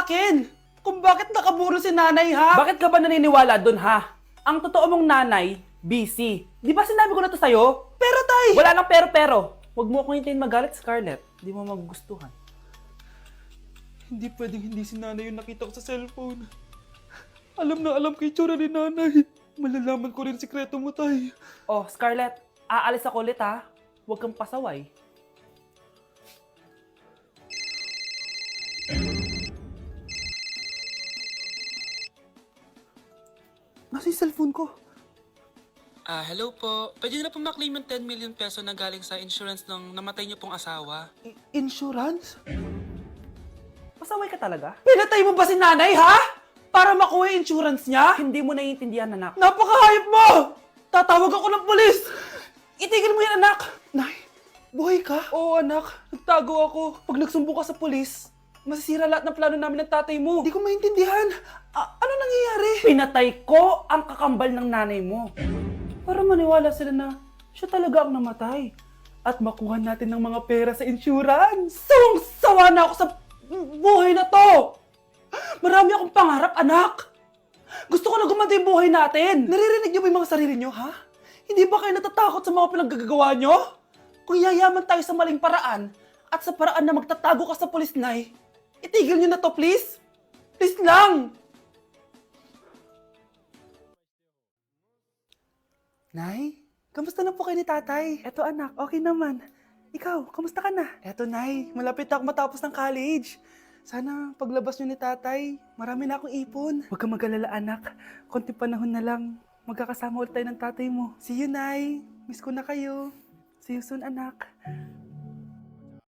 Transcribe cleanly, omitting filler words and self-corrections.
sa akin kung bakit nakaburo si nanay, ha? Bakit ka ba naniniwala dun, ha? Ang totoo mong nanay, busy. Di ba sinabi ko na to sa'yo? Pero tay! Wala nang pero. Huwag mo akong hintayin magalit, Scarlett. Di mo magugustuhan. Hindi pwedeng hindi si nanay yung nakita ko sa cellphone. Alam na alam ko yung tsura ni nanay. Malalaman ko rin sikreto mo, tay. Oh, Scarlett, aalis ako ulit, ha? Huwag kang pasaway. Nasa yung cellphone ko? Hello po. Pwede na po maklaim yung 10 million peso na galing sa insurance ng namatay niyo pong asawa. Insurance? Pasaway ka talaga? Pinatay mo ba si nanay, ha? Para makuha yung insurance niya? Hindi mo naiintindihan, anak. Napakahayop mo! Tatawag ako ng pulis! Itigil mo yan, anak! Nay, buhay ka? Oo, anak. Nagtago ako. Pag nagsumbong ka sa pulis, masisira lahat ng plano namin ng tatay mo. Hindi ko maintindihan. Ano nangyayari? Pinatay ko ang kakambal ng nanay mo. Para maniwala sila na siya talaga ang namatay. At makuha natin ng mga pera sa insurance. Sawang-sawa na ako sa buhay na to! Marami akong pangarap, anak! Gusto ko na gumanda yung buhay natin! Naririnig niyo ba yung mga sarili niyo, ha? Hindi ba kayo natatakot sa mga pinaggagawa niyo? Kung yayaman tayo sa maling paraan at sa paraan na magtatago ka sa pulis, Nay, itigil niyo na to, please! Please lang! Nay, kamusta na po kayo ni tatay? Eto anak, okay naman. Ikaw, kamusta ka na? Eto nay, malapit na ako matapos ng college. Sana paglabas nyo ni tatay, marami na akong ipon. Huwag kang mag-alala anak, konti panahon na lang. Magkakasama ulit tayo ng tatay mo. See you, Nay. Miss ko na kayo. See you soon, anak.